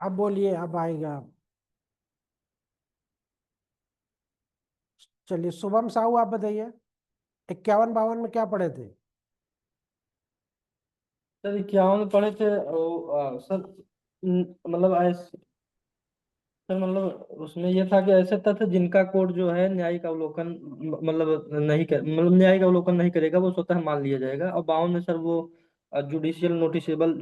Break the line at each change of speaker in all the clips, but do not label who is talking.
अब बोलिए, अब आएगा। चलिए, शुभम साहू आप बताइए, 51-52 में क्या पढ़े थे?
सर 51 पढ़े थे सर। मतलब ऐसे, सर मतलब उसमें ये था कि ऐसे तथ्य जिनका कोर्ट जो है न्यायिक अवलोकन मतलब नहीं कर, मतलब न्यायिक अवलोकन नहीं करेगा वो स्वतः मान लिया जाएगा। और 52 में सर वो जुडिशियल नोटिसेबल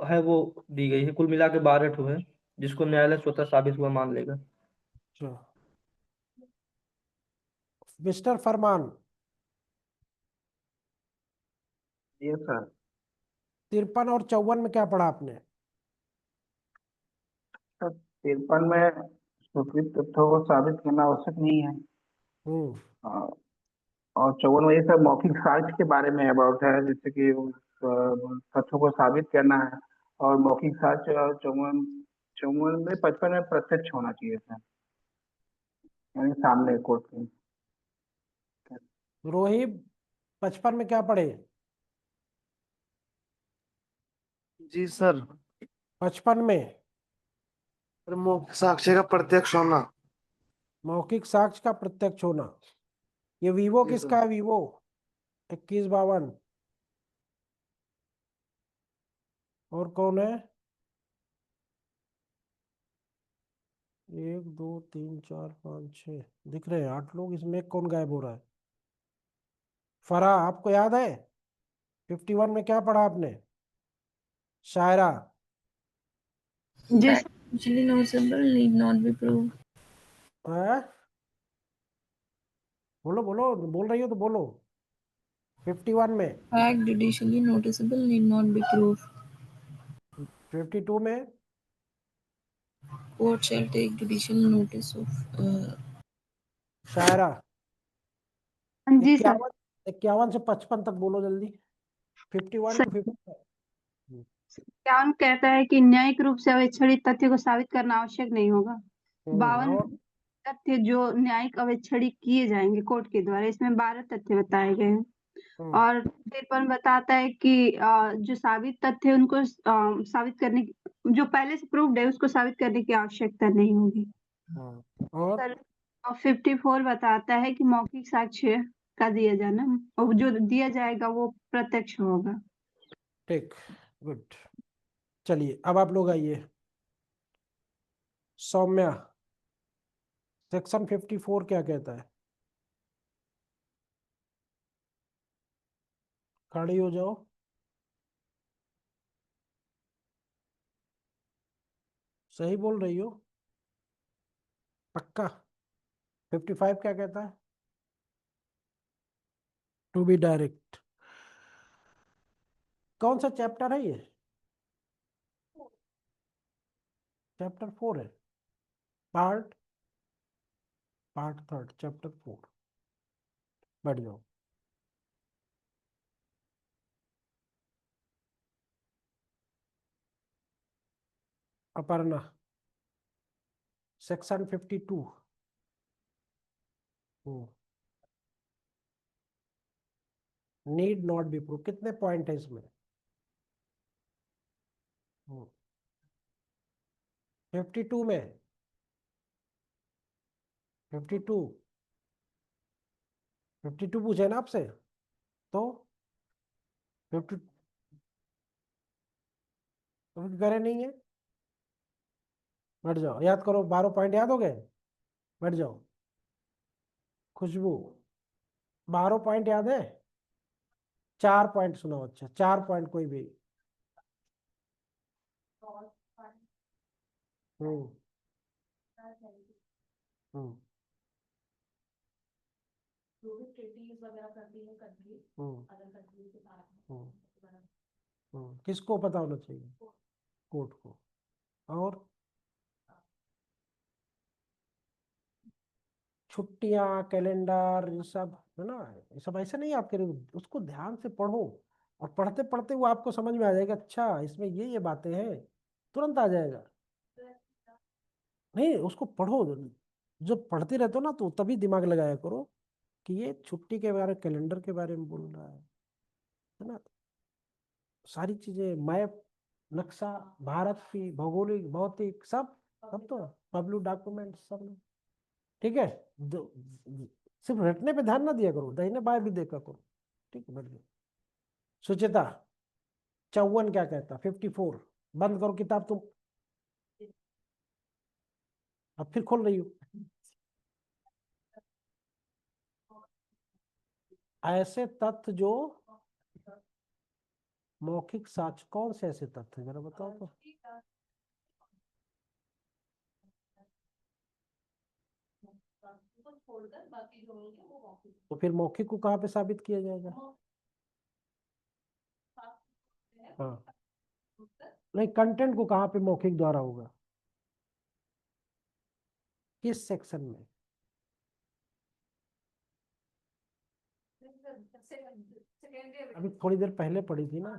है वो दी गई है। कुल मिला के 12 ठो है जिसको न्यायालय स्वतः साबित हुआ मान लेगा।
अच्छा, मिस्टर फरमान,
ये सर।
53 और 54 में क्या पढ़ा आपने?
सर 53 में स्वीकृत तथ्यों को साबित करना आवश्यक नहीं है।
हम्म।
अ, और 54 में ये सब मौखिक साक्ष्य के बारे में अबाउट है, जैसे कि तथ्यों को साबित करना है। और मौखिक साक्ष्य 54 54 में 55 में प्रत्यक्ष होना चाहिए सर, यानी सामने कोर्ट के।
रोहित, 55 में क्या पढ़े?
जी सर।
55 में
प्रमुख साक्ष्य का प्रत्यक्ष होना।
मौखिक साक्ष्य का प्रत्यक्ष होना। ये वीवो
जी सर।
किसका है? वीवो 2152। और कौन है? 1 2 3 4 5 6 दिख रहे हैं, 8 लोग। इसमें कौन गायब हो रहा है? फराह, आपको याद है 51 में क्या पढ़ा आपने? शायरा।
Just actually noticeable need not be proved.
है? बोलो बोलो, बोल रही हो तो बोलो। 51 में।
Fact judicially noticeable need not be proved.
52 में।
Court shall take judicial notice of.
शायरा।
हाँ जी सर।
51 से 55 तक बोलो जल्दी। 51
सर
टू 55।
क्या कहता है कि न्यायिक रूप से अवैच्छिक तथ्य को साबित करना आवश्यक नहीं होगा। 52
और
तथ्य जो न्यायिक अवैच्छिक किए जाएंगे कोर्ट के द्वारा, इसमें 12 तथ्य बताए गए हैं। और 53 बताता है कि जो साबित तथ्य उनको साबित करने जो पहले से प्रूव्ड है उसको साबित करने की आवश्यकता नहीं होगी।
और
सर 54 बताता है कि मौखिक साक्ष्य का दिया जाना और जो दिया जाएगा वो प्रत्यक्ष होगा।
ठीक, गुड। चलिए, अब आप लोग आइए। सौम्या, सेक्शन 54 क्या कहता है? खड़ी हो जाओ। सही बोल रही हो? पक्का? 55 क्या कहता है? To be direct. कौन सा चैप्टर है ये? चैप्टर 4 है। Part part third, chapter 4। बैठ जाओ। Aparna, section 52। Need not be prove, कितने पॉइंट है इसमें? 52 में 52 52 पूछे ना आपसे, तो 50 तो करे नहीं है। बैठ जाओ, याद करो। 12 पॉइंट याद हो गए? बैठ जाओ। खुशबू, 12 पॉइंट याद है? 4 पॉइंट सुनाओ। अच्छा, 4 पॉइंट कोई भी। हम्म। हम्म। हम्म। किसको पता होना चाहिए? कोर्ट को। और छुट्टियां, कैलेंडर, ये सब है ना। ये सब ऐसे नहीं याद करें, उसको ध्यान से पढ़ो। और पढ़ते पढ़ते वो आपको समझ में आ जाएगा, अच्छा इसमें ये बातें हैं। तुरंत आ जाएगा। नहीं, उसको पढ़ो। जो पढ़ते रहते हो ना तो तभी दिमाग लगाया करो कि ये छुट्टी के बारे, कैलेंडर के बारे में बोल रहा है ना। सारी चीजें, मैप, नक्शा, भारत की भौगोलिक, भौतिक, सब तो पब्लिक डॉक्यूमेंट सब में। ठीक है, सिर्फ रटने पे ध्यान ना दिया करो, दाहिने बाएं भी देखा करो। ठीक है, बैठ गए। सुचेता 54 क्या कहता, 54। बंद करो किताब तुम, अब फिर खोल रही हो। ऐसे तथ्य जो मौखिक साक्ष्य, कौन से ऐसे तथ्य जरा बताओ तो। तो फिर मौखिक को कहाँ पे साबित किया जाएगा? हाँ, नहीं, कंटेंट को कहाँ पे मौखिक द्वारा होगा, किस सेक्शन में? अभी थोड़ी देर पहले पढ़ी थी ना।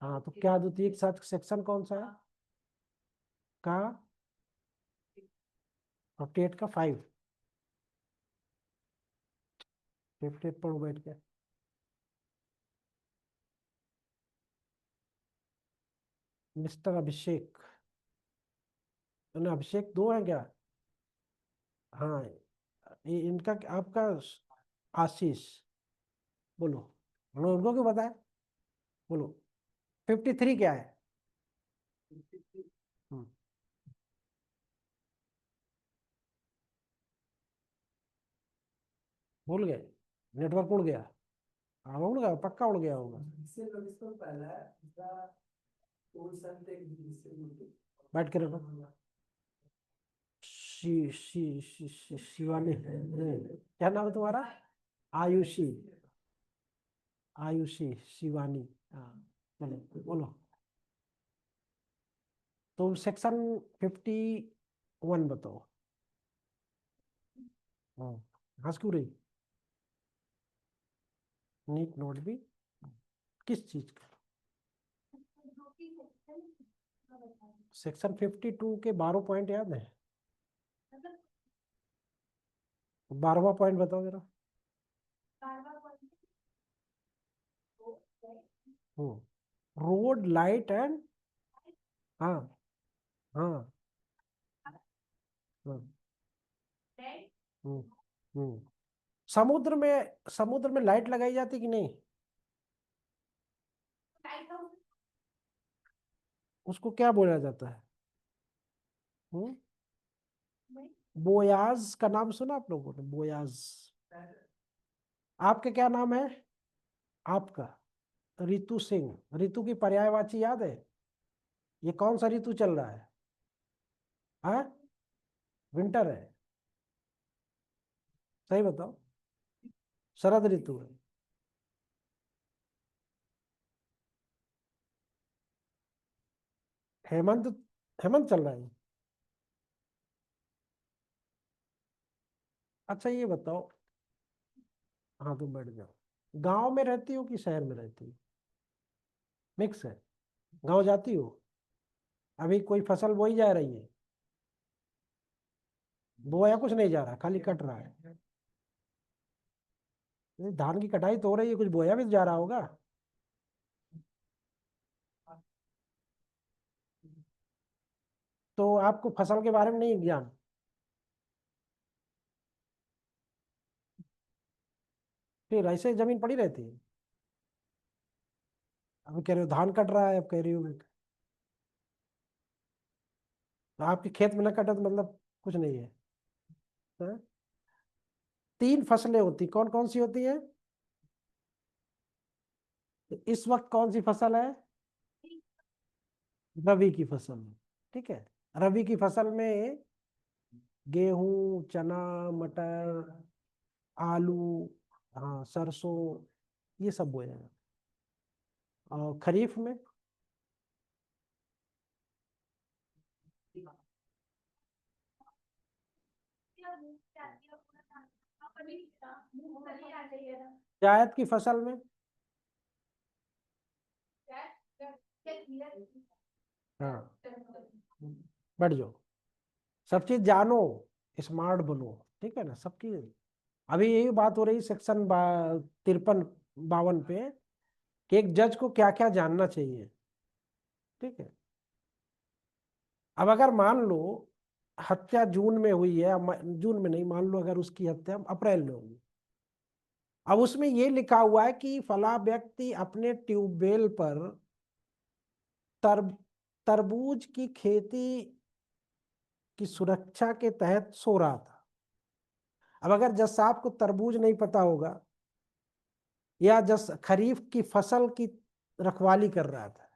हाँ, तो क्या द्वितीयक साक्ष्य सेक्शन कौन सा है का? और टेट का 5। टेट पढ़ो बैठ के। मिस्टर अभिषेक, अभिषेक 2 है क्या? हाँ, ये इनका आपका आशीष, बोलो। उनको क्यों बताए, बोलो। 53 क्या है? हम्म, भूल गए, नेटवर्क उड़ गया। हाँ, उड़ गया, पक्का उड़ गया होगा। बैठ के रखो। शिवानी, क्या नाम है तुम्हारा? आयुषी, आयुषी शिवानी। हाँ, चलो बोलो। तुम सेक्शन 51 बताओ। हंस क्यों रही? नीट नोट भी किस चीज का? सेक्शन 52 के 12 पॉइंट याद है? 12वां पॉइंट बताओ जरा। रोड लाइट एंड, हाँ हाँ हाँ, हम्म, हम्म। समुद्र में लाइट लगाई जाती कि नहीं? उसको क्या बोला जाता है? हम्म, बोयाज का नाम सुना आप लोगों ने? बोयाज। आपका क्या नाम है आपका? रितु सिंह। रितु की पर्यायवाची याद है? ये कौन सा ऋतु चल रहा है? हाँ, विंटर है, सही बताओ। शरद ऋतु है। हेमंत, हेमंत चल रहा है। अच्छा ये बताओ, हाँ तुम बैठ जाओ। गांव में रहती हो कि शहर में रहती हो? मिक्स है। गांव जाती हो? अभी कोई फसल बोई जा रही है? बोया कुछ नहीं जा रहा, खाली कट रहा है। नहीं, धान की कटाई तो हो रही है, कुछ बोया भी जा रहा होगा। तो आपको फसल के बारे में नहीं ज्ञान? फिर ऐसे जमीन पड़ी रहती है। अब कह रहे हो धान कट रहा है, अब कह रही हो तो आपके खेत में न कटे तो मतलब कुछ नहीं है, हाँ? 3 फसलें होती, कौन कौन सी होती है? इस वक्त कौन सी फसल है? रबी की फसल है। ठीक है, रबी की फसल में गेहूं, चना, मटर, आलू, हाँ सरसों, ये सब बोया जाता है। और खरीफ में जायद की फसल में, हाँ, बढ़ जाओ। सब चीज जानो, स्मार्ट बनो। ठीक है ना, सबकी। अभी यही बात हो रही सेक्शन 53 52 पे कि एक जज को क्या क्या जानना चाहिए। ठीक है। अब अगर मान लो हत्या जून में हुई है, जून में नहीं, मान लो अगर उसकी हत्या अप्रैल में हुई, अब उसमें ये लिखा हुआ है कि फला व्यक्ति अपने ट्यूबवेल पर तरबूज की खेती की सुरक्षा के तहत सो रहा था। अब अगर जज साहब को तरबूज नहीं पता होगा, या जस खरीफ की फसल की रखवाली कर रहा था,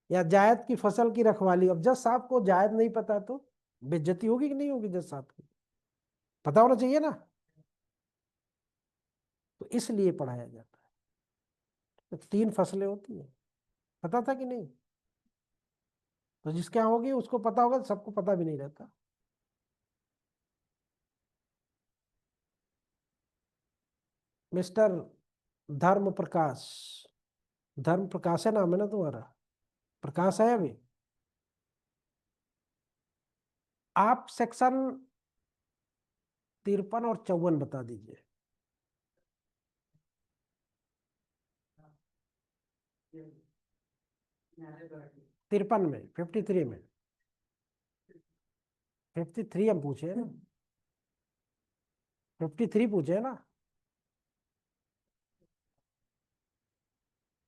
या जायद की फसल की रखवाली, अब जज साहब को जायद नहीं पता तो बेइज्जती होगी कि नहीं होगी? जज साहब की पता होना चाहिए ना, तो इसलिए पढ़ाया जाता है। तो 3 फसलें होती हैं, पता था कि नहीं? तो जिसके यहाँ होगी उसको पता होगा, सबको पता भी नहीं रहता। मिस्टर धर्म प्रकाश, धर्म प्रकाश है नाम है ना तुम्हारा? प्रकाश है अभी? आप सेक्शन 53 और 54 बता दीजिए। 53 में, 53 में, 53 हम पूछे हैं ना, 53 पूछे है ना।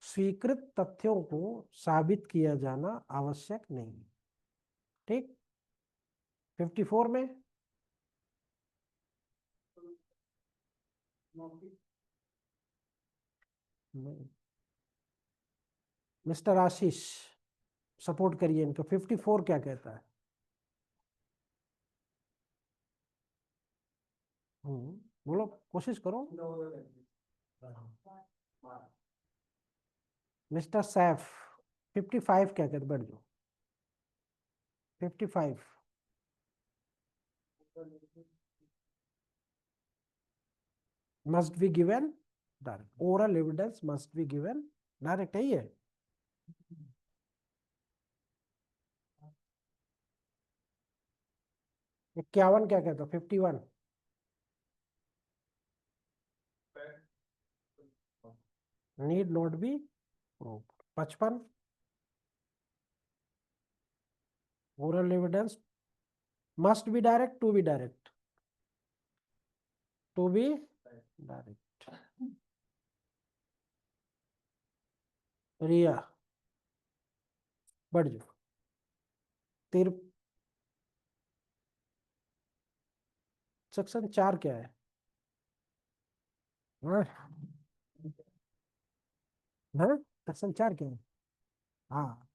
स्वीकृत तथ्यों को साबित किया जाना आवश्यक नहीं। ठीक। 54 में मिस्टर आशीष सपोर्ट करिए इनको, 54 क्या कहता है? बोलो, कोशिश करो। मिस्टर सैफ 55 क्या कहते? बैठ जाओ। 55 must be given direct, oral evidence must be given direct, यही है। इक्यावन क्या कहता? 51 need not be proved. 55 oral evidence must be direct, to be direct, to be direct. रिया बढ़ जाओ। तिर सेक्शन 4 क्या है? हाँ? हाँ? सेक्शन 4 क्या है? हाँ,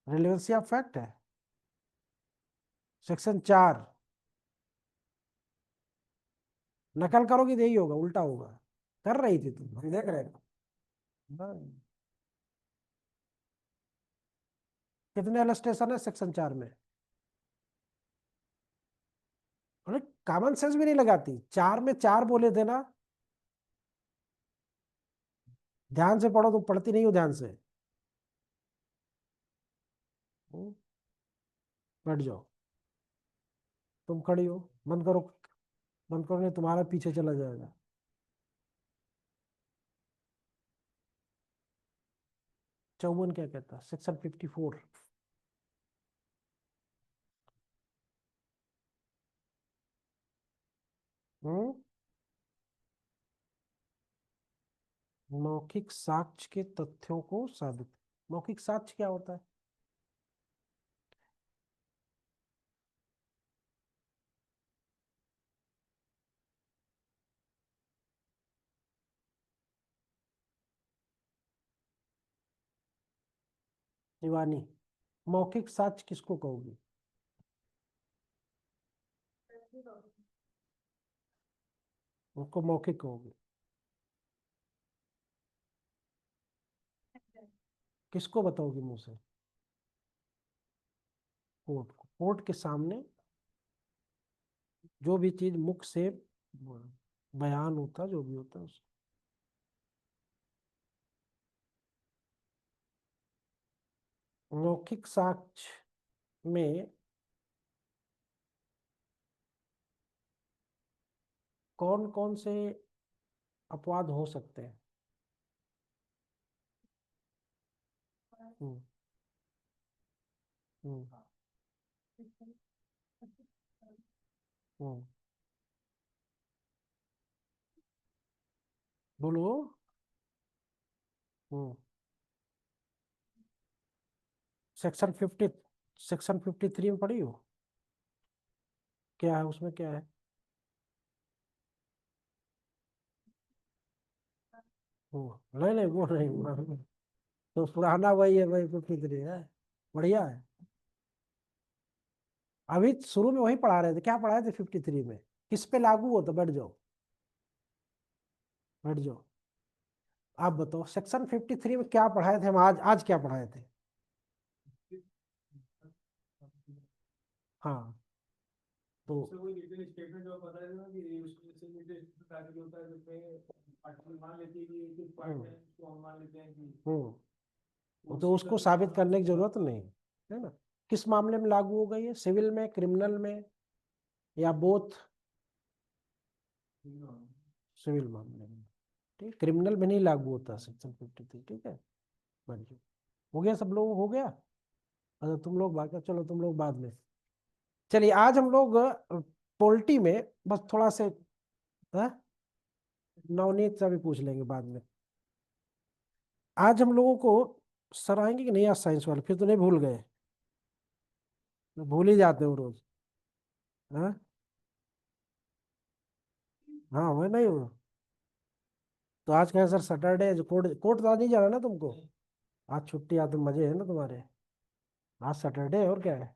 रिलेवेंसी ऑफ फैक्ट है। सेक्शन 4 नकल करोगे तो यही होगा, उल्टा होगा। कर रही थी तुम, हम देख रहे थे। हाँ। कितने एलस्टेशन है सेक्शन 4 में? अरे कॉमन सेंस भी नहीं लगाती। 4 में 4 बोले थे ना। ध्यान से पढ़ो, तुम पढ़ती नहीं हो ध्यान से। बैठ जाओ। तुम खड़ी हो, बंद करो, बंद करो नहीं तुम्हारा पीछे चला जाएगा। चौवन क्या कहता? सेक्शन 54 हम्म मौखिक साक्ष्य के तथ्यों को साबित। मौखिक साक्ष्य क्या होता है? शिवानी, मौखिक साक्ष्य किसको कहोगी? उसको मौखिक कहोगे। किसको बताओगी मुंह से? कोर्ट को। कोर्ट के सामने जो भी चीज मुख से बयान होता, जो भी होता है मौखिक साक्ष्य में कौन कौन से अपवाद हो सकते हैं? हम्म, हम्म, बोलो। हम्म, सेक्शन 50, सेक्शन 53 में पढ़ी हो? क्या है उसमें, क्या है? नहीं नहीं वो नहीं तो पुराना वही है, वही 53 है, बढ़िया है। अभी शुरू में वही पढ़ा रहे थे, क्या पढ़ाए थे 53 में, किस पे लागू हो? तो बैठ जाओ, बैठ जाओ। आप बताओ सेक्शन 53 में क्या पढ़ाए थे हम, आज क्या पढ़ाए थे? हाँ तो
कोई लीगल स्टेटमेंट जो पता है ना कि उसमें से लीगल स्टेटमेंट जो होता है जिसमें पार्टी मान लेती है कि एक पार्ट है उसको हम मान लेते हैं कि
तो उसको साबित करने की जरूरत नहीं है ना। किस मामले में लागू हो गई है, सिविल में, क्रिमिनल में, या बोथ? सिविल मामले में, ठीक। क्रिमिनल में नहीं लागू होता सेक्शन 53, ठीक है। बढ़िया, हो गया, सब लोग हो गया। अच्छा तुम लोग बाकी, चलो तुम लोग बाद में। चलिए आज हम लोग पोल्ट्री में बस थोड़ा से नवनीत से भी पूछ लेंगे बाद में। आज हम लोगों को सर आएंगे कि नहीं आज साइंस वाले, फिर तो नहीं भूल गए? भूल ही जाते हो रोज। हाँ हाँ मैं नहीं हूँ। तो आज क्या है सर, सैटरडे है, जो कोर्ट कोर्ट तो आज नहीं जाना ना तुमको? आज छुट्टी, आज तो मजे है ना तुम्हारे। आज सैटरडे है और क्या है।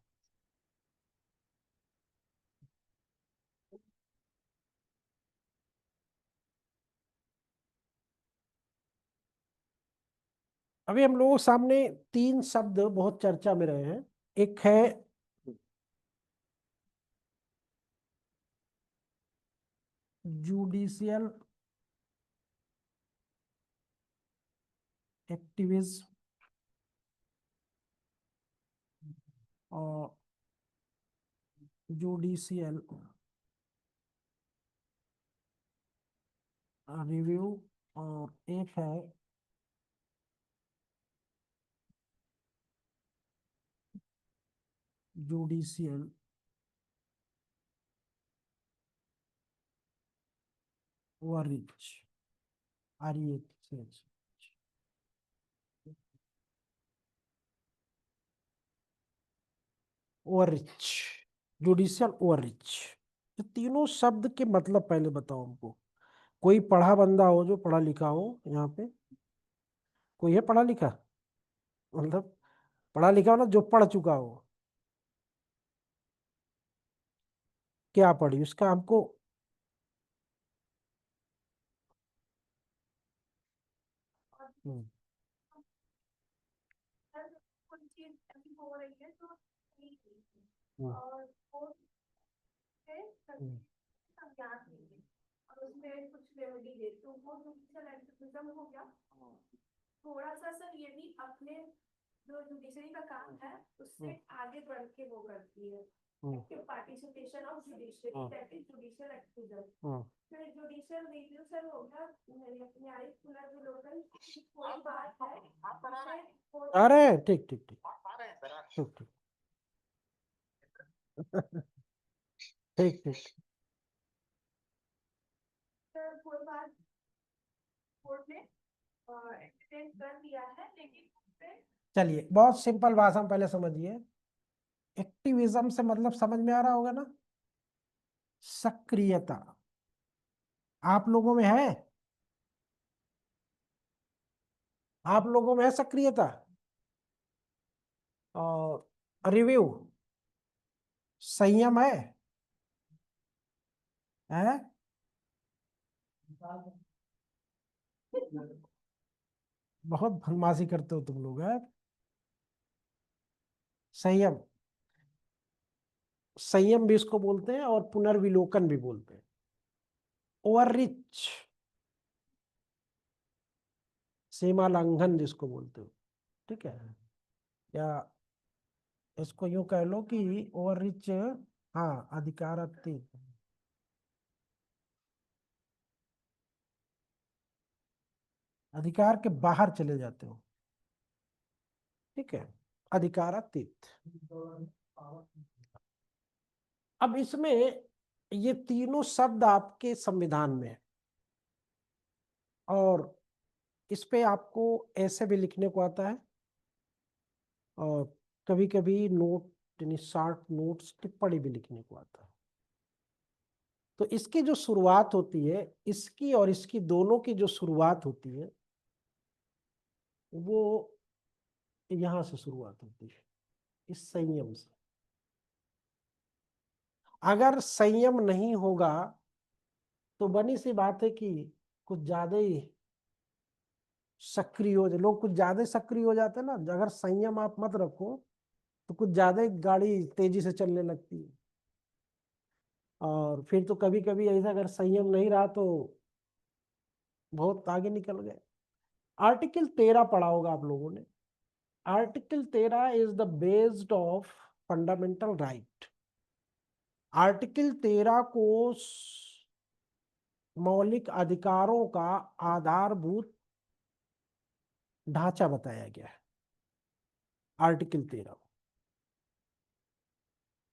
अभी हम लोगों के सामने तीन शब्द बहुत चर्चा में रहे हैं। एक है जुडिशियल एक्टिविज्म और जुडिशियल रिव्यू, और एक है judicial overreach, REH। Overreach, judicial overreach. ये तीनों शब्द के मतलब पहले बताओ हमको। कोई पढ़ा बंदा हो, जो पढ़ा लिखा हो यहाँ पे? कोई है पढ़ा लिखा? मतलब पढ़ा लिखा हो ना, जो पढ़ चुका हो। क्या पढ़ी उसका हमको? हम्म, हम्म, हम्म,
थोड़ा सा सर ये भी अपने जो जुडिशरी का काम है उससे आगे बढ़ के वो करती है participation of judiciary, that is judicial activism. फिर जुडिशियल रिव्यू सर हो गया न्यायिक पुनर्विलोकन, कोई बात है
अरे ठीक ठीक ठीक ठीक ठीक ठीक ठीक।
सर कोई बात कोर्ट ने एंटरटेन कर दिया है लेकिन
चलिए बहुत सिंपल भाषा में पहले समझिए। एक्टिविज्म से मतलब समझ में आ रहा होगा ना, सक्रियता। आप लोगों में है? आप लोगों में है सक्रियता? और रिव्यू, संयम है? बहुत बदमाशी करते हो तुम लोग, है? संयम, संयम भी इसको बोलते हैं और पुनर्विलोकन भी बोलते हैं। ओवररीच, सीमा लंघन जिसको बोलते हो, ठीक है। या इसको यूं कह लो कि ओवररीच, हाँ, अधिकार अधिकार के बाहर चले जाते हो, ठीक है। अधिकारातीत। अब इसमें ये तीनों शब्द आपके संविधान में है और इस पे आपको ऐसे भी लिखने को आता है और कभी कभी नोट यानी शॉर्ट नोट्स टिप्पणी भी लिखने को आता है। तो इसकी जो शुरुआत होती है, इसकी और इसकी दोनों की जो शुरुआत होती है वो यहां से शुरुआत होती है, इस संयम से। अगर संयम नहीं होगा तो बनी सी बात है कि कुछ ज्यादा ही सक्रिय हो जाए, लोग कुछ ज्यादा सक्रिय हो जाते हैं ना। अगर संयम आप मत रखो तो कुछ ज्यादा ही गाड़ी तेजी से चलने लगती है और फिर तो कभी कभी ऐसा अगर संयम नहीं रहा तो बहुत आगे निकल गए। आर्टिकल 13 पढ़ा होगा आप लोगों ने। Article 13 is the based of fundamental right. Article 13 को मौलिक अधिकारों का आधारभूत ढांचा बताया गया है आर्टिकल 13।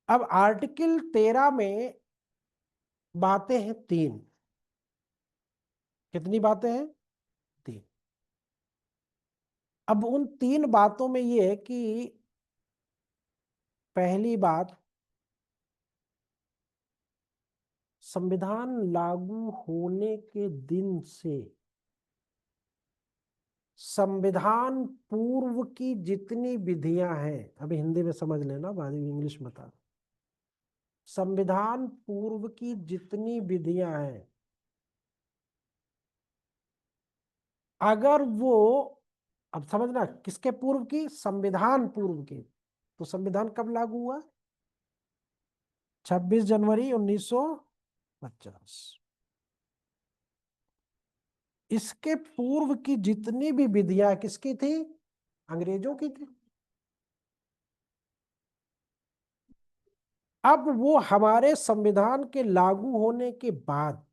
अब आर्टिकल 13 में बातें हैं 3। कितनी बातें हैं? 3। अब उन 3 बातों में ये है कि पहली बात, संविधान लागू होने के दिन से संविधान पूर्व की जितनी विधियां हैं, अभी हिंदी में समझ लेना, बाद में इंग्लिश में बता। संविधान पूर्व की जितनी विधियां हैं अगर वो, अब समझना किसके पूर्व की? संविधान पूर्व की। तो संविधान कब लागू हुआ? 26 जनवरी 1950। इसके पूर्व की जितनी भी विधियां किसकी थी? अंग्रेजों की थी। अब वो हमारे संविधान के लागू होने के बाद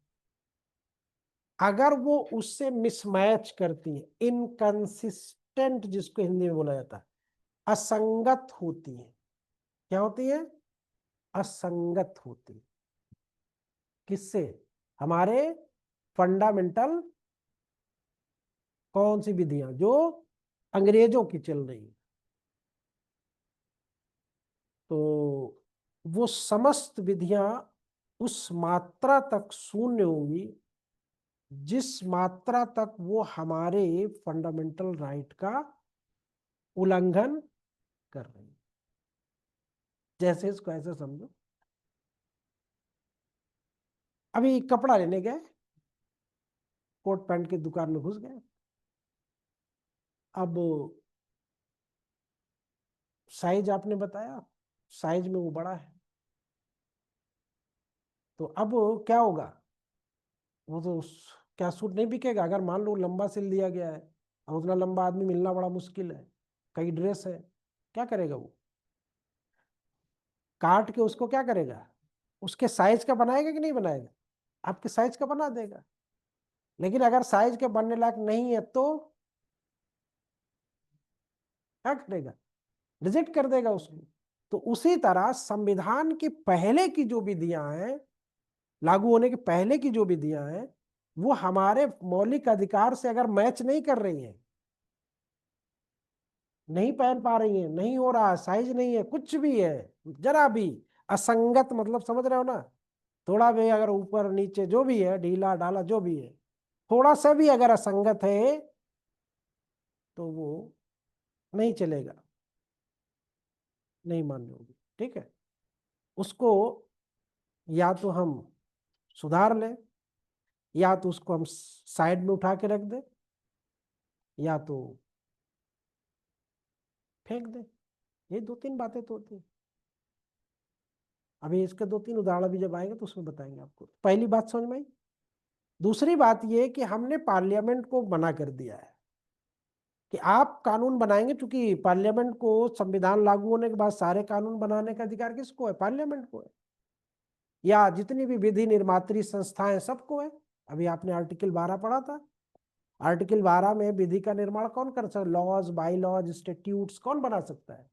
अगर वो उससे मिसमैच करती है, इनकंसिस्टेंट जिसको हिंदी में बोला जाता है, असंगत होती है। क्या होती है? असंगत होती है। किससे? हमारे फंडामेंटल कौन सी विधियां जो अंग्रेजों की चल रही है, तो वो समस्त विधियां उस मात्रा तक शून्य होंगी जिस मात्रा तक वो हमारे फंडामेंटल राइट का उल्लंघन कर रही है। जैसे इसको ऐसे समझो, अभी कपड़ा लेने गए, कोट पैंट की दुकान में घुस गए। अब साइज आपने बताया, साइज में वो बड़ा है, तो अब क्या होगा? वो तो क्या सूट नहीं बिकेगा? अगर मान लो लंबा सिल दिया गया है और उतना लंबा आदमी मिलना बड़ा मुश्किल है, कई ड्रेस है, क्या करेगा वो? काट के उसको क्या करेगा? उसके साइज का बनाएगा कि नहीं बनाएगा? आपके साइज का बना देगा। लेकिन अगर साइज के बनने लायक नहीं है तो क्या करेगा? रिजेक्ट कर देगा उसको। तो उसी तरह संविधान के पहले की जो विधियां हैं, लागू होने के पहले की जो विधियां हैं, वो हमारे मौलिक अधिकार से अगर मैच नहीं कर रही हैं, नहीं पहन पा रही हैं, नहीं हो रहा, साइज नहीं है, कुछ भी है, जरा भी असंगत, मतलब समझ रहे हो ना? थोड़ा भी अगर ऊपर नीचे जो भी है, ढीला ढाला जो भी है, थोड़ा सा भी अगर असंगत है तो वो नहीं चलेगा, नहीं मान्य होगी। ठीक है, उसको या तो हम सुधार लें, या तो उसको हम साइड में उठा के रख दें, या तो फेंक दें। ये 2-3 बातें तो होती हैं। अभी इसके 2-3 उदाहरण भी जब आएंगे तो उसमें बताएंगे आपको। पहली बात समझ में आई। दूसरी बात ये कि हमने पार्लियामेंट को मना कर दिया है कि आप कानून बनाएंगे, क्योंकि पार्लियामेंट को संविधान लागू होने के बाद सारे कानून बनाने का अधिकार किसको है? पार्लियामेंट को है, या जितनी भी विधि निर्मात्री संस्थाएं सबको है। अभी आपने आर्टिकल 12 पढ़ा था, आर्टिकल 12 में विधि का निर्माण कौन कर सकता है? लॉज, बाई लॉज, स्टेट्यूट्स कौन बना सकता है?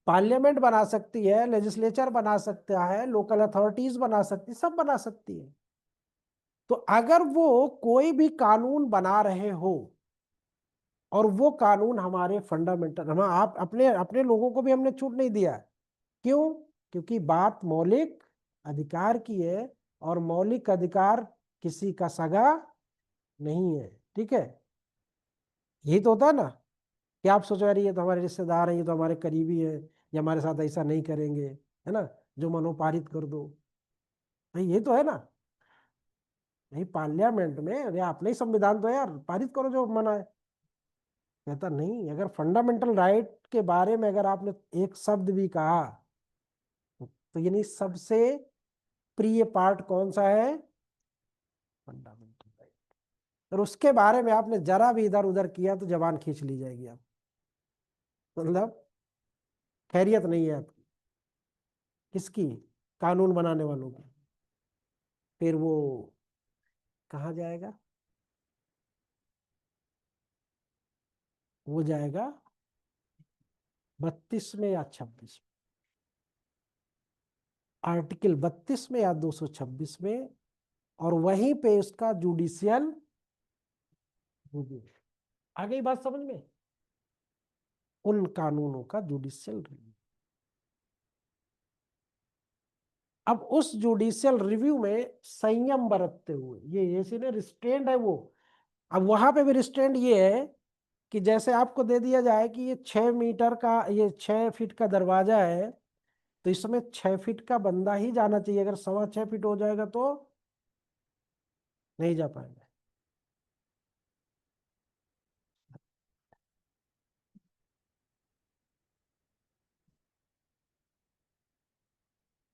पार्लियामेंट बना सकती है, लेजिस्लेचर बना सकता है, लोकल अथॉरिटीज बना सकती, सब बना सकती है। तो अगर वो कोई भी कानून बना रहे हो और वो कानून हमारे फंडामेंटल, हम आप अपने अपने लोगों को भी हमने छूट नहीं दिया। क्यों? क्योंकि बात मौलिक अधिकार की है और मौलिक अधिकार किसी का सगा नहीं है। ठीक है, यही तो होता है ना कि आप सोचो यार ये तो हमारे रिश्तेदार हैं, ये तो हमारे करीबी है, ये हमारे साथ ऐसा नहीं करेंगे, है ना, जो मनो पारित कर दो। भाई ये तो है ना, नहीं पार्लियामेंट में अरे अपने ही संविधान तो है यार, पारित करो जो मना है। कहता नहीं, अगर फंडामेंटल राइट के बारे में अगर आपने एक शब्द भी कहा तो यानी सबसे प्रिय पार्ट कौन सा है? Fundamental right. और उसके बारे में आपने जरा भी इधर उधर किया तो जबान खींच ली जाएगी आप, मतलब खैरियत नहीं है आपकी। किसकी? कानून बनाने वालों की। फिर वो कहाँ जाएगा? वो जाएगा 32 में या 26, आर्टिकल 32 में या 226 में, और वहीं पे उसका जुडिशियल रिव्यू। आ गई बात समझ में? उन कानूनों का जुडिशियल रिव्यू। अब उस जुडिशियल रिव्यू में संयम बरतते हुए, ये ऐसे ना रिस्ट्रेंड है वो। अब वहां पे भी रिस्ट्रेंड ये है कि जैसे आपको दे दिया जाए कि ये 6 मीटर का, ये 6 फीट का दरवाजा है, तो इसमें 6 फीट का बंदा ही जाना चाहिए। अगर 6.25 फीट हो जाएगा तो नहीं जा पाएंगे।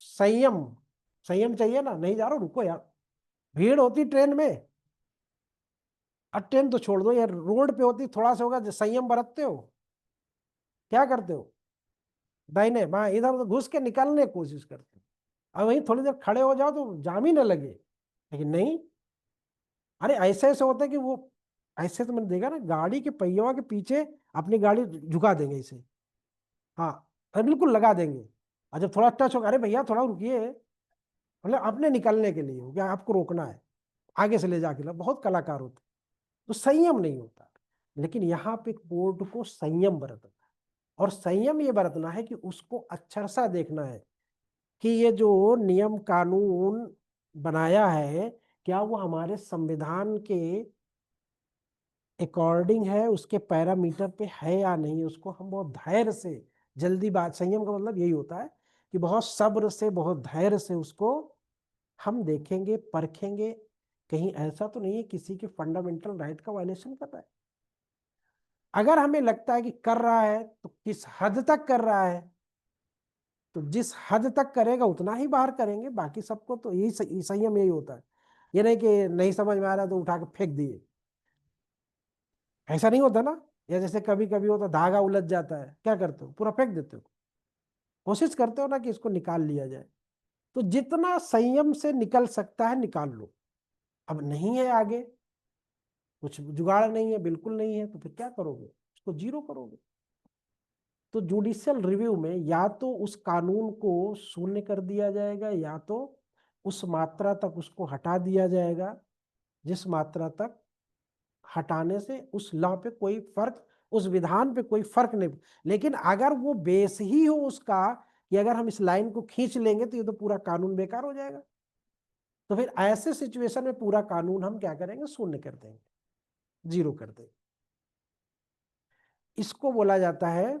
संयम, संयम चाहिए ना। नहीं जा रहा, रुको यार, भीड़ होती ट्रेन में, अब ट्रेन तो छोड़ दो यार, रोड पे होती थोड़ा सा होगा, संयम बरतते हो? क्या करते हो? दाहिने बाएं इधर उधर घुस के निकालने की कोशिश करते हो। अब वहीं थोड़ी देर खड़े हो जाओ तो जाम ही ना लगे। लेकिन नहीं, अरे ऐसे ऐसे होता है कि वो, ऐसे तो मैंने देखा ना, गाड़ी के पहियों के पीछे अपनी गाड़ी झुका देंगे इसे, हाँ, अरे बिल्कुल लगा देंगे। और जब थोड़ा टच होगा, अरे भैया थोड़ा रुकिए, मतलब अपने निकलने के लिए हो गया, आपको रोकना है, आगे से ले जाके ला, बहुत कलाकार होते। तो संयम नहीं होता। लेकिन यहाँ पे कोर्ट को संयम बरतना है, और संयम ये बरतना है कि उसको अक्षरशा देखना है कि ये जो नियम कानून बनाया है, क्या वो हमारे संविधान के अकॉर्डिंग है, उसके पैरामीटर पे है या नहीं। उसको हम बहुत धैर्य से, जल्दी बात, संयम का मतलब यही होता है कि बहुत सब्र से, बहुत धैर्य से उसको हम देखेंगे, परखेंगे, कहीं ऐसा तो नहीं है किसी के फंडामेंटल राइट का वायलेशन कर रहा है। अगर हमें लगता है कि कर रहा है तो किस हद तक कर रहा है, तो जिस हद तक करेगा उतना ही बाहर करेंगे, बाकी सबको तो यही संयम यही होता है। ये नहीं कि नहीं समझ में आ रहा तो उठा के फेंक दिए, ऐसा नहीं होता ना। या जैसे कभी कभी होता, धागा उलझ जाता है, क्या करते हो? पूरा फेंक देते हो, कोशिश करते हो ना कि इसको निकाल लिया जाए। तो जितना संयम से निकल सकता है निकाल लो। अब नहीं है आगे, कुछ जुगाड़ नहीं है, बिल्कुल नहीं है, तो फिर क्या करोगे? उसको जीरो करोगे। तो जुडिशियल रिव्यू में या तो उस कानून को शून्य कर दिया जाएगा, या तो उस मात्रा तक उसको हटा दिया जाएगा जिस मात्रा तक हटाने से उस लॉ पे कोई फर्क, उस विधान पे कोई फर्क नहीं। लेकिन अगर वो बेस ही हो उसका कि अगर हम इस लाइन को खींच लेंगे तो ये तो पूरा कानून बेकार हो जाएगा, तो फिर ऐसे सिचुएशन में पूरा कानून हम क्या करेंगे? शून्य कर देंगे, जीरो कर देंगे। इसको बोला जाता है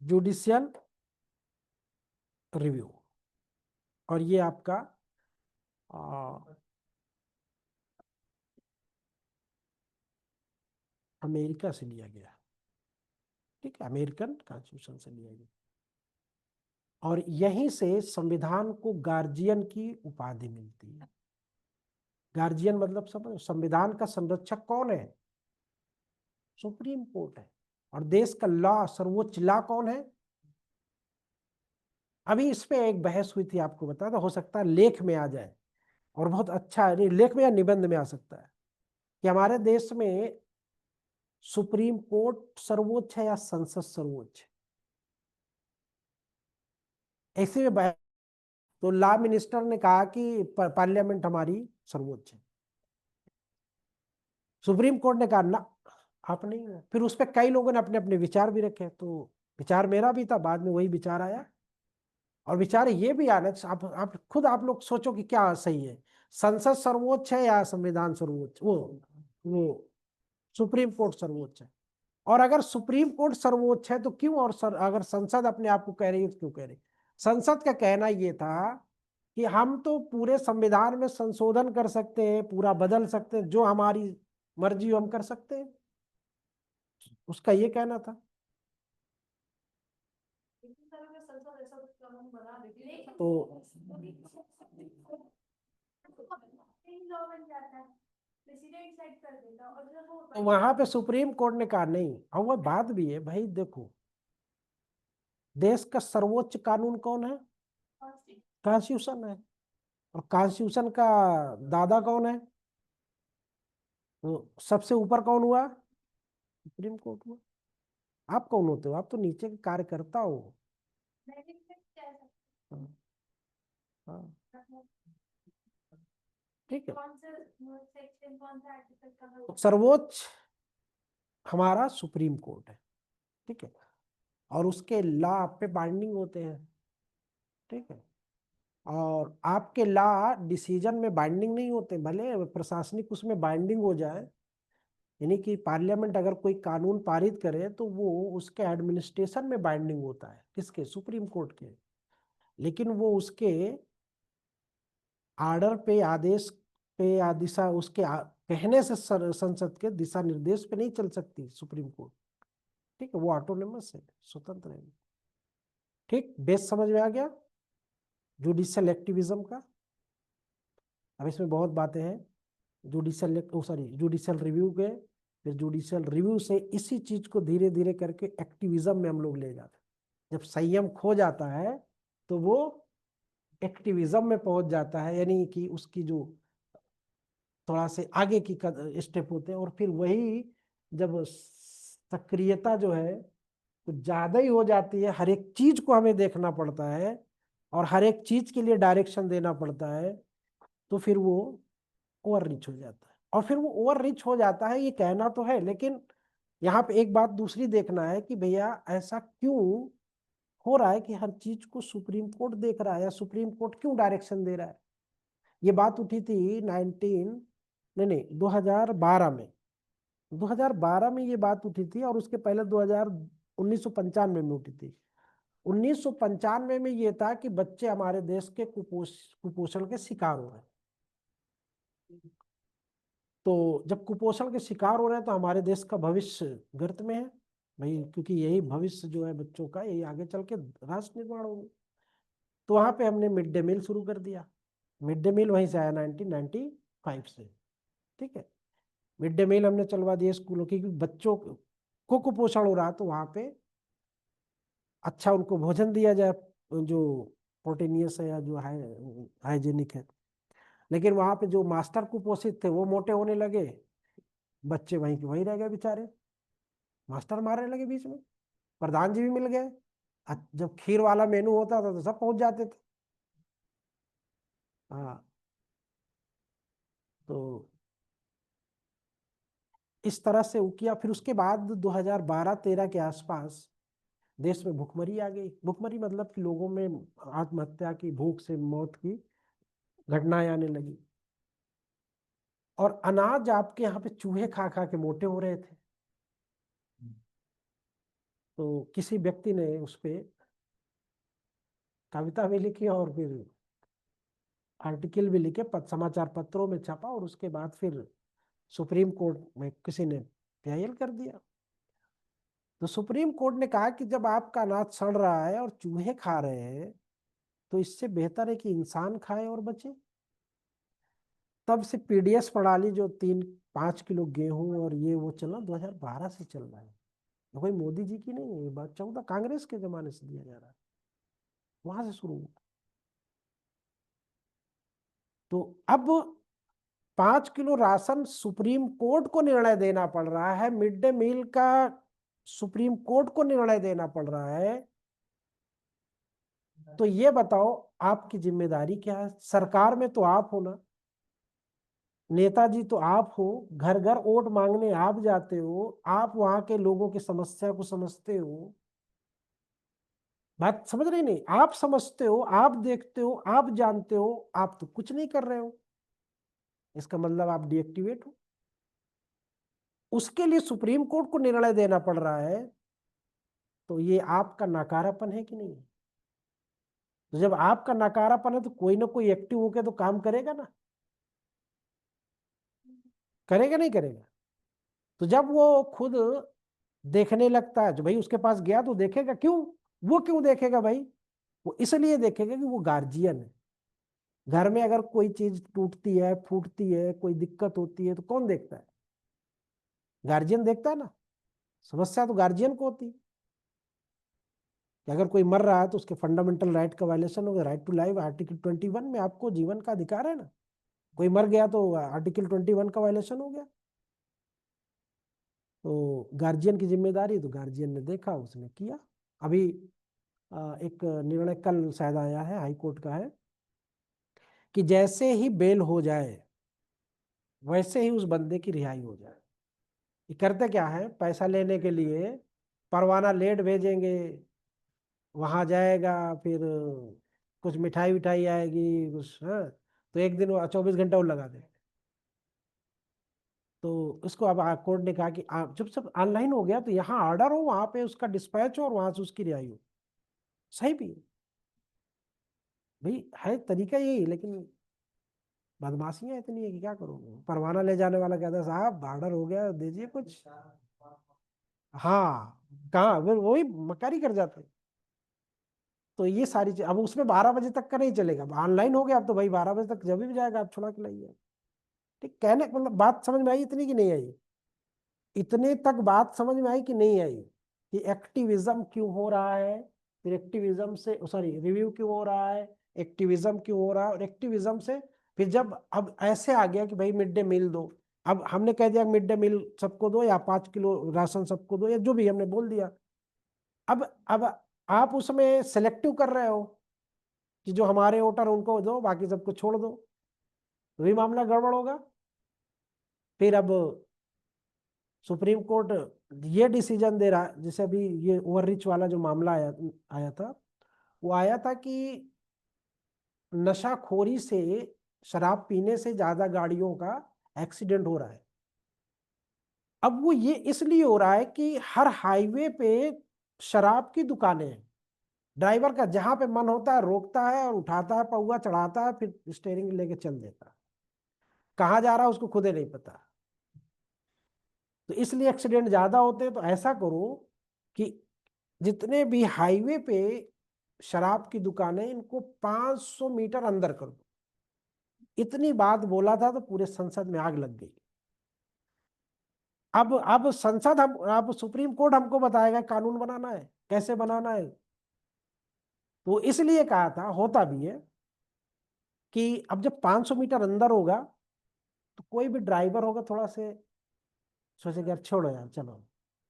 जुडिशियल रिव्यू। और ये आपका अमेरिका से लिया गया, ठीक है, अमेरिकन कॉन्स्टिट्यूशन से लिया गया। और यहीं से संविधान को गार्जियन की उपाधि मिलती है। गार्जियन मतलब समझ, संविधान का संरक्षक कौन है? सुप्रीम कोर्ट है। और देश का लॉ, सर्वोच्च लॉ कौन है? अभी इस पे एक बहस हुई थी, आपको बता दो, हो सकता है लेख में आ जाए। और बहुत अच्छा है, लेख में या निबंध में आ सकता है कि हमारे देश में सुप्रीम कोर्ट सर्वोच्च है या संसद सर्वोच्च है। ऐसे में तो लॉ मिनिस्टर ने कहा कि पार्लियामेंट हमारी सर्वोच्च है। सुप्रीम कोर्ट ने कहा ना, आप नहीं है। फिर उस पर कई लोगों ने अपने अपने विचार भी रखे, तो विचार मेरा भी था, बाद में वही विचार आया। और विचार ये भी आना, आप खुद आप लोग सोचो कि क्या सही है, संसद सर्वोच्च है या संविधान सर्वोच्च, वो सुप्रीम कोर्ट सर्वोच्च है। और अगर सुप्रीम कोर्ट सर्वोच्च है तो क्यों, और अगर संसद अपने आप को कह रही है तो क्यों कह रही? संसद का कहना ये था कि हम तो पूरे संविधान में संशोधन कर सकते हैं, पूरा बदल सकते हैं, जो हमारी मर्जी हो हम कर सकते हैं, उसका ये कहना था। तो वहां पे सुप्रीम कोर्ट ने कहा नहीं। और वह बात भी है भाई, देखो देश का सर्वोच्च कानून कौन है? कॉन्स्टिट्यूशन है। और कॉन्स्टिट्यूशन का दादा कौन है? तो सबसे ऊपर कौन हुआ? सुप्रीम कोर्ट हुआ। आप कौन होते हो? आप तो नीचे के कार्यकर्ता हो। हाँ, हाँ, ठीक है। तो सर्वोच्च हमारा सुप्रीम कोर्ट है, ठीक है, और उसके लॉ आप पे बाइंडिंग होते हैं, ठीक है। और आपके लॉ डिसीजन में बाइंडिंग नहीं होते, भले प्रशासनिक उसमें बाइंडिंग हो जाए, यानी कि पार्लियामेंट अगर कोई कानून पारित करे तो वो उसके एडमिनिस्ट्रेशन में बाइंडिंग होता है, किसके? सुप्रीम कोर्ट के। लेकिन वो उसके आर्डर पे, आदेश पे या दिशा उसके कहने से संसद के दिशा निर्देश पे नहीं चल सकती सुप्रीम कोर्ट, ठीक है। वो ऑटोनोमस है, स्वतंत्र है, ठीक। बेस समझ में आ गया जुडिशियल एक्टिविज्म का? अब इसमें बहुत बातें हैं, जुडिशियल रिव्यू के, फिर जुडिशियल रिव्यू से इसी चीज को धीरे धीरे करके एक्टिविज्म में हम लोग ले जाते हैं। जब संयम खो जाता है तो वो एक्टिविज्म में पहुंच जाता है, यानी कि उसकी जो थोड़ा से आगे की स्टेप होते हैं। और फिर वही जब सक्रियता जो है कुछ ज्यादा ही हो जाती है, हर एक चीज को हमें देखना पड़ता है और हर एक चीज के लिए डायरेक्शन देना पड़ता है, तो फिर वो ओवर रिच हो जाता है। और फिर वो ओवर रिच हो जाता है, ये कहना तो है, लेकिन यहाँ पे एक बात दूसरी देखना है कि भैया ऐसा क्यों हो रहा है कि हर चीज को सुप्रीम कोर्ट देख रहा है, या सुप्रीम कोर्ट क्यों डायरेक्शन दे रहा है। ये बात उठी थी 2012 में। 2012 में ये बात उठी थी, और उसके पहले 1995 में उठी थी। 1995 में ये था कि बच्चे हमारे देश के कुपोषण के शिकार हो रहे हैं। तो जब कुपोषण के शिकार हो रहे हैं तो हमारे देश का भविष्य गर्त में है भाई, क्योंकि यही भविष्य जो है बच्चों का, यही आगे चल के राष्ट्र निर्माण होगा। तो वहां पे हमने मिड डे मील शुरू कर दिया। मिड डे मील वहीं से आया 1995 से, ठीक है। मिड डे मील हमने चलवा दिया स्कूलों की, बच्चों को कुपोषण हो रहा तो वहां पे अच्छा उनको भोजन दिया जाए जो प्रोटीनियस है या जो हाइजेनिक है। लेकिन वहां पे जो मास्टर कुपोषित थे वो मोटे होने लगे, बच्चे वहीं के वहीं रह गए बेचारे, मास्टर मारने लगे बीच में, प्रधान जी भी मिल गए। जब खीर वाला मेनू होता था तो सब पहुंच जाते थे। हाँ, तो इस तरह से वो किया। फिर उसके बाद 2012-13 के आसपास देश में भुखमरी आ गई। भुखमरी मतलब कि लोगों में आत्महत्या की, भूख से मौत की घटनाएं आने लगी। और अनाज आपके यहाँ पे चूहे खा खा के मोटे हो रहे थे। तो किसी व्यक्ति ने उस पर कविता भी लिखी और फिर आर्टिकल भी लिखे, समाचार पत्रों में छपा, और उसके बाद फिर सुप्रीम कोर्ट में किसी ने पीआईएल कर दिया। तो सुप्रीम कोर्ट ने कहा कि जब आपका अनाज सड़ रहा है और चूहे खा रहे हैं तो इससे बेहतर है कि इंसान खाए और बचे। तब से पीडीएस प्रणाली जो 3-5 किलो गेहूं और ये वो चला, 2012 से चल रहा है। तो कोई मोदी जी की नहीं है ये बात, 14 कांग्रेस के जमाने से दिया जा रहा है, वहां से शुरू हुआ। तो अब 5 किलो राशन सुप्रीम कोर्ट को निर्णय देना पड़ रहा है, मिड डे मील का सुप्रीम कोर्ट को निर्णय देना पड़ रहा है। तो ये बताओ आपकी जिम्मेदारी क्या है? सरकार में तो आप हो ना, नेताजी तो आप हो, घर घर वोट मांगने आप जाते हो, आप वहां के लोगों की समस्या को समझते हो। बात समझ रही नहीं? आप समझते हो, आप देखते हो, आप जानते हो, आप तो कुछ नहीं कर रहे हो। इसका मतलब आप डीएक्टिवेट हो। उसके लिए सुप्रीम कोर्ट को निर्णय देना पड़ रहा है, तो ये आपका नकारापन है कि नहीं? तो जब आपका नकारापन है तो कोई ना कोई एक्टिव होकर तो काम करेगा ना, करेगा नहीं करेगा? तो जब वो खुद देखने लगता है, जो भाई उसके पास गया तो देखेगा। क्यों? वो क्यों देखेगा भाई? वो इसलिए देखेगा कि वो गार्जियन है। घर में अगर कोई चीज टूटती है, फूटती है, कोई दिक्कत होती है तो कौन देखता है? गार्जियन देखता है ना। समस्या तो गार्जियन को होती है कि अगर कोई मर रहा है तो उसके फंडामेंटल राइट का वायलेशन होगा। राइट टू लाइफ आर्टिकल 21 में आपको जीवन का अधिकार है ना। कोई मर गया तो आर्टिकल 21 का वायलेशन हो गया। तो गार्जियन की जिम्मेदारी, तो गार्जियन ने देखा, उसने किया। अभी एक निर्णय कल शायद आया है, हाई कोर्ट का है, कि जैसे ही बेल हो जाए वैसे ही उस बंदे की रिहाई हो जाए। ये करते क्या है? पैसा लेने के लिए परवाना लेट भेजेंगे, वहां जाएगा, फिर कुछ मिठाई विठाई आएगी कुछ, हाँ, तो एक दिन 24 घंटा वो लगा दे। तो इसको अब कोर्ट ने कहा कि आप जब सब ऑनलाइन हो गया तो यहाँ ऑर्डर हो, वहां पे उसका डिस्पैच हो और वहां से उसकी रिहाई हो। सही भी है भाई, है तरीका यही, लेकिन बदमाशियां इतनी है कि क्या करोगे। परवाना ले जाने वाला कहता है साहब ऑर्डर हो गया, दीजिए कुछ। हाँ, कहाँ वही मक्कारी कर जाते हैं। तो ये सारी चीज अब उसमें 12 बजे तक का नहीं चलेगा। ऑनलाइन हो गया अब तो भाई 12 बजे तक जब भी जाएगा आप छुड़ा के लाइए। ठीक, कहने मतलब बात समझ में आई इतनी कि नहीं आई? इतने तक बात समझ में आई कि नहीं आई कि एक्टिविज्म क्यों हो रहा है, फिर एक्टिविज्म से सॉरी रिव्यू क्यों हो रहा है, एक्टिविज्म क्यों हो रहा है, और एक्टिविज्म से फिर जब अब ऐसे आ गया कि भाई मिड डे मील दो। अब हमने कह दिया मिड डे मील सबको दो या 5 किलो राशन सबको दो या जो भी हमने बोल दिया। अब आप उसमें सेलेक्टिव कर रहे हो कि जो हमारे वोटर उनको दो, बाकी सबको छोड़ दो, तो भी मामला गड़बड़ होगा। फिर अब सुप्रीम कोर्ट ये डिसीजन दे रहा, जैसे अभी ये ओवररीच वाला जो मामला आया था, वो आया था कि नशाखोरी से, शराब पीने से ज्यादा गाड़ियों का एक्सीडेंट हो रहा है। अब वो ये इसलिए हो रहा है कि हर हाईवे पे शराब की दुकानें हैं। ड्राइवर का जहां पे मन होता है रोकता है और उठाता है पौआ, चढ़ाता है, फिर स्टेयरिंग लेके चल देता है। कहाँ जा रहा है उसको खुद ही नहीं पता। तो इसलिए एक्सीडेंट ज्यादा होते हैं। तो ऐसा करो कि जितने भी हाईवे पे शराब की दुकानें, इनको 500 मीटर अंदर कर दो। इतनी बात बोला था तो पूरे संसद में आग लग गई। अब संसद हम, अब सुप्रीम कोर्ट हमको बताएगा कानून बनाना है, कैसे बनाना है। तो इसलिए कहा था, होता भी है कि अब जब 500 मीटर अंदर होगा तो कोई भी ड्राइवर होगा थोड़ा से सोचेगा यार छोड़ो यार चलो,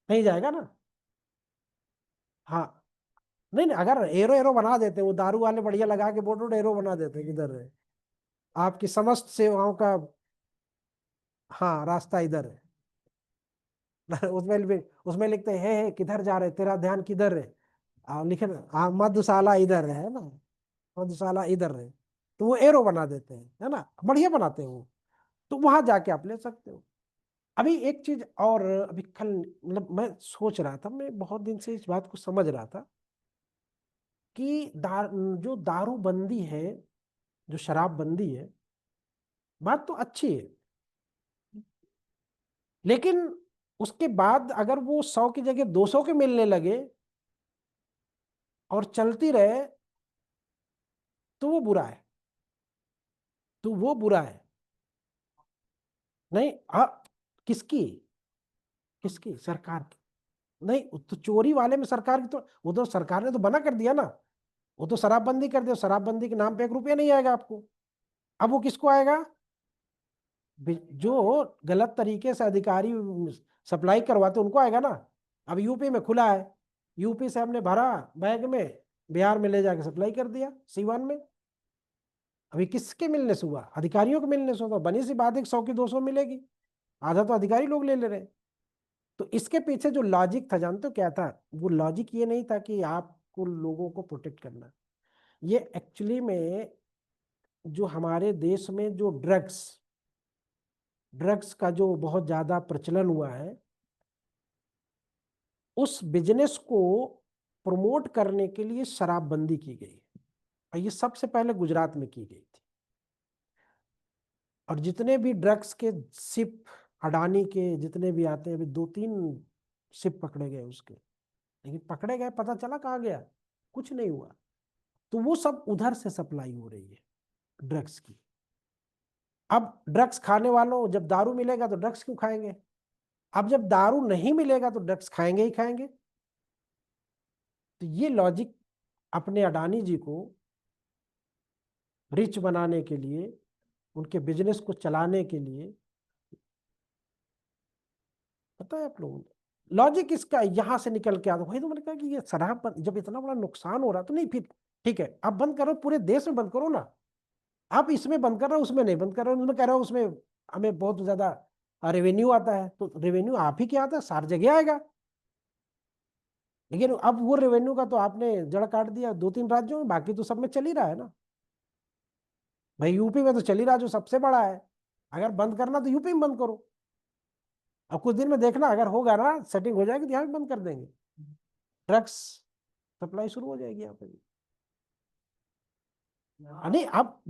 नहीं जाएगा ना। हाँ, नहीं नहीं, अगर एरो एरो बना देते, वो दारू वाले बढ़िया लगा के बोर्ड एरो बना देते किधर है आपकी समस्त सेवाओं का, हाँ रास्ता इधर है। उसमें लिखते हैं हे किधर जा रहे, तेरा ध्यान किधर है, लिखे ना, हाँ मधुशाला इधर है ना, मधुशाला इधर है। तो वो एरो बना देते हैं, है ना, बढ़िया बनाते हैं वो। तो वहां जाके आप ले सकते हो। अभी एक चीज और, अभी कल मतलब मैं सोच रहा था, मैं बहुत दिन से इस बात को समझ रहा था कि जो दारूबंदी है, जो शराबबंदी है, बात तो अच्छी है, लेकिन उसके बाद अगर वो 100 की जगह 200 के मिलने लगे और चलती रहे तो वो बुरा है, तो वो बुरा है। नहीं किसकी किसकी सरकार की? नहीं, तो चोरी वाले में सरकार की, तो वो तो सरकार ने तो बना कर दिया ना। वो तो शराबबंदी कर दिया, शराबबंदी के नाम पे 1 रुपया नहीं आएगा आपको। अब वो किसको आएगा? जो गलत तरीके से अधिकारी सप्लाई करवाते उनको आएगा ना। अब यूपी में खुला है, यूपी से हमने भरा बैग में, बिहार में ले जाके सप्लाई कर दिया सीवान में। अभी किसके मिलने से हुआ? अधिकारियों के मिलने से हुआ। बनी सी बात है 100 की 200 मिलेगी, आधा तो अधिकारी लोग ले रहे। तो इसके पीछे जो लॉजिक था जानते हो क्या था? वो लॉजिक ये नहीं था कि आपको लोगों को प्रोटेक्ट करना, ये एक्चुअली में जो हमारे देश में जो ड्रग्स का जो बहुत ज्यादा प्रचलन हुआ है, उस बिजनेस को प्रमोट करने के लिए शराबबंदी की गई और ये सबसे पहले गुजरात में की गई थी। और जितने भी ड्रग्स के शिप अडानी के जितने भी आते हैं, अभी 2-3 शिप पकड़े गए उसके, लेकिन पकड़े गए, पता चला कहाँ गया, कुछ नहीं हुआ। तो वो सब उधर से सप्लाई हो रही है ड्रग्स की। अब ड्रग्स खाने वालों, जब दारू मिलेगा तो ड्रग्स क्यों खाएंगे? अब जब दारू नहीं मिलेगा तो ड्रग्स खाएंगे ही खाएंगे। तो ये लॉजिक अपने अडानी जी को रिच बनाने के लिए, उनके बिजनेस को चलाने के लिए, पता है आप लोगों को लॉजिक इसका यहाँ से निकल के आता। वही तो मैंने कहा कि ये शराब जब इतना बड़ा नुकसान हो रहा तो नहीं, फिर ठीक है अब बंद करो, पूरे देश में बंद करो ना। आप इसमें बंद कर रहे हो, उसमें नहीं बंद कर रहे हो, उसमें कह रहे हो उसमें हमें बहुत ज्यादा रेवेन्यू आता है, तो रेवेन्यू आप ही क्या आता है, सारी जगह आएगा। लेकिन अब वो रेवेन्यू का तो आपने जड़ काट दिया 2-3 राज्यों में, बाकी तो सब में चल ही रहा है ना भाई। यूपी में तो चल ही रहा, जो सबसे बड़ा है। अगर बंद करना तो यूपी में बंद करो। अब कुछ दिन में देखना, अगर होगा ना, सेटिंग हो जाएगी तो यहाँ भी बंद कर देंगे, ड्रग्स सप्लाई शुरू हो जाएगी यहाँ पे भी। नहीं, अब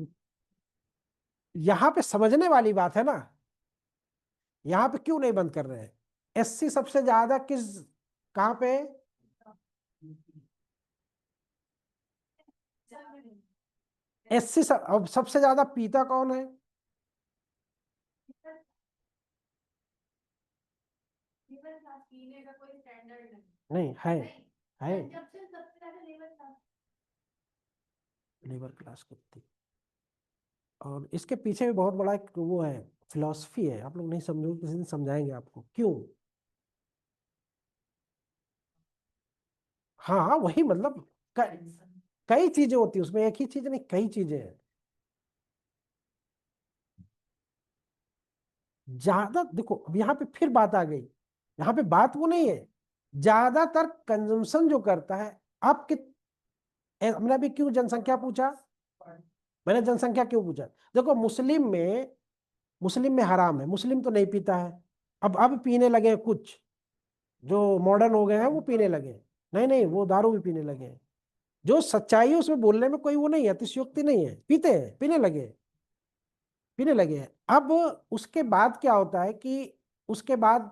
यहाँ पे समझने वाली बात है ना, यहाँ पे क्यों नहीं बंद कर रहे हैं? एससी सबसे ज्यादा किस, कहाँ पे? एससी अब सबसे ज्यादा पीता कौन है?
पीने का कोई स्टैंडर्ड
नहीं है, है
जब से सबसे ज्यादा
लेबर क्लास करती। और इसके पीछे भी बहुत बड़ा एक वो है, फिलॉसफी है, आप लोग नहीं समझोगे, किसी दिन समझाएंगे आपको क्यों। हाँ वही मतलब कई चीजें होती है उसमें, एक ही चीज नहीं, कई चीजें हैं। ज्यादा देखो, अब यहाँ पे फिर बात आ गई, यहाँ पे बात वो नहीं है, ज्यादातर कंजम्पशन जो करता है आपके। हमने अभी क्यों जनसंख्या पूछा? मैंने जनसंख्या क्यों पूछा? देखो मुस्लिम में हराम है, मुस्लिम तो नहीं पीता है। अब पीने लगे हैं कुछ जो मॉडर्न हो गए हैं, वो पीने लगे हैं। नहीं नहीं, वो दारू भी पीने लगे हैं। जो सच्चाई है उसमें बोलने में कोई वो नहीं है, अतिशयोक्ति नहीं है, पीते हैं, पीने लगे हैं। अब उसके बाद क्या होता है कि उसके बाद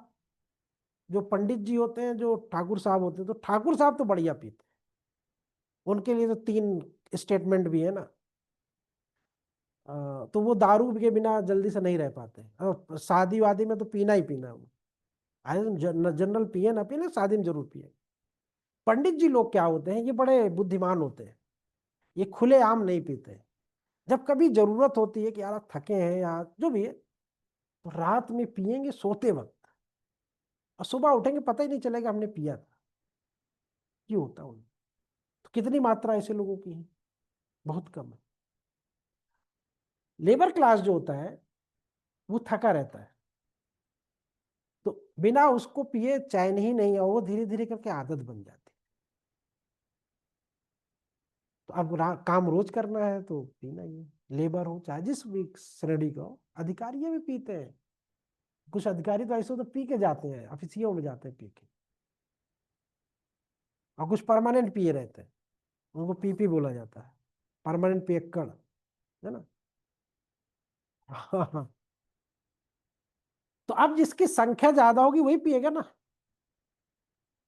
जो पंडित जी होते हैं, जो ठाकुर साहब होते हैं, तो ठाकुर साहब तो बढ़िया पीते हैं, उनके लिए तो 3 स्टेटमेंट भी है ना। तो वो दारू के बिना जल्दी से नहीं रह पाते। शादी वादी में तो पीना ही पीना है वो, जनरल पिए ना पिए, शादी में जरूर पिए। पंडित जी लोग क्या होते हैं, ये बड़े बुद्धिमान होते हैं, ये खुले आम नहीं पीते। जब कभी जरूरत होती है कि यार थके हैं या जो भी है, तो रात में पिएंगे सोते वक्त, और सुबह उठेंगे पता ही नहीं चलेगा हमने पिया था। क्यों होता है? तो कितनी मात्रा ऐसे लोगों की है? बहुत कम है। लेबर क्लास जो होता है वो थका रहता है, तो बिना उसको पिए चैन ही नहीं, और वो धीरे धीरे करके आदत बन जाती है। तो अब काम रोज करना है तो पीना ही है। लेबर हो चाहे जिस भी श्रेणी का हो, अधिकारी ये भी पीते हैं। कुछ अधिकारी तो ऐसे तो पी के जाते हैं, ऑफिसियों में जाते हैं पी के, और कुछ परमानेंट पिए रहते हैं, उनको पीपी बोला जाता है, परमानेंट पियक्कड़, है ना। हाँ। तो अब जिसकी संख्या ज्यादा होगी वही पिएगा ना,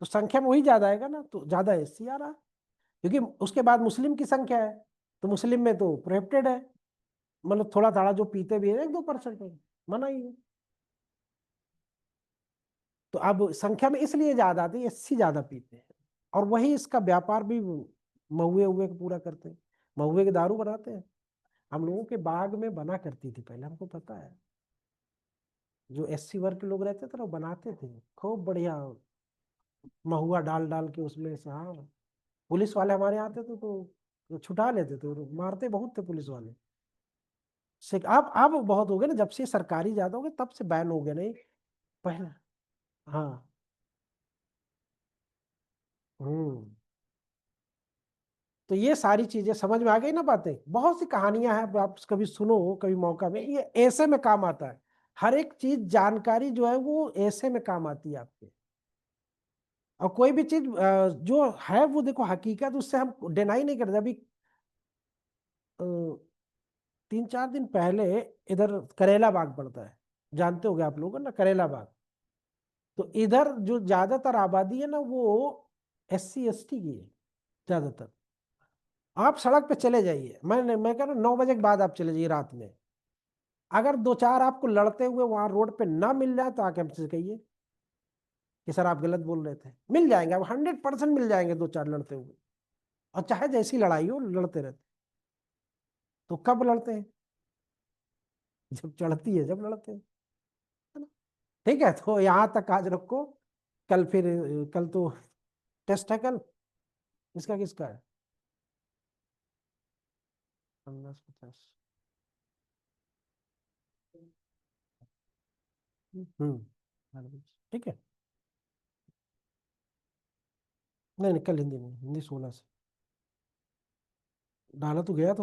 तो संख्या में वही ज्यादा आएगा ना, तो ज्यादा एससी आ रहा है। क्योंकि उसके बाद मुस्लिम की संख्या है, तो मुस्लिम में तो प्रोहिबिटेड है, मतलब थोड़ा थोड़ा जो पीते भी है 1-2% मना ही है। तो अब संख्या में इसलिए ज्यादा आती है, एससी ज्यादा पीते हैं, और वही इसका व्यापार भी महुए हुए पूरा करते हैं, महुए के दारू बनाते हैं। हम लोगों के बाग में बना करती थी पहले, हमको पता है। जो SC वर्ग के लोग रहते थे ना, वो बनाते थे खूब बढ़िया, महुआ डाल डाल के उसमें से। हाँ, पुलिस वाले हमारे आते थे तो छुटा लेते थे, मारते बहुत थे पुलिस वाले। से अब बहुत हो गए ना, जब से सरकारी ज्यादा हो गए तब से बैन हो गए, नहीं पहले। हाँ। तो ये सारी चीजें समझ में आ गई ना, बातें। बहुत सी कहानियां हैं, आप कभी सुनो, कभी मौका में, ये ऐसे में काम आता है। हर एक चीज जानकारी जो है वो ऐसे में काम आती है आपके। और कोई भी चीज जो है वो देखो हकीकत, उससे हम डिनाई नहीं करते। अभी 3-4 दिन पहले इधर करेला बाग पड़ता है, जानते होगे आप लोग ना करेला बाग। तो इधर जो ज्यादातर आबादी है ना, वो SC ST की है ज्यादातर। आप सड़क पे चले जाइए, मैं कह रहा हूँ 9 बजे के बाद आप चले जाइए रात में, अगर 2-4 आपको लड़ते हुए वहां रोड पे ना मिल जाए तो आके हमसे कहिए कि सर आप गलत बोल रहे थे। मिल जाएंगे, अब 100% मिल जाएंगे 2-4 लड़ते हुए। और चाहे जैसी लड़ाई हो, लड़ते रहते। तो कब लड़ते हैं? जब चढ़ती है, जब लड़ते हैं, है ना? ठीक है, तो यहाँ तक आज रखो। कल फिर, कल तो टेस्ट है कल। इसका किसका है? 50-50। ठीक है। नहीं नहीं, कल हिंदी नहीं, हिंदी 16 से डाला तो गया तो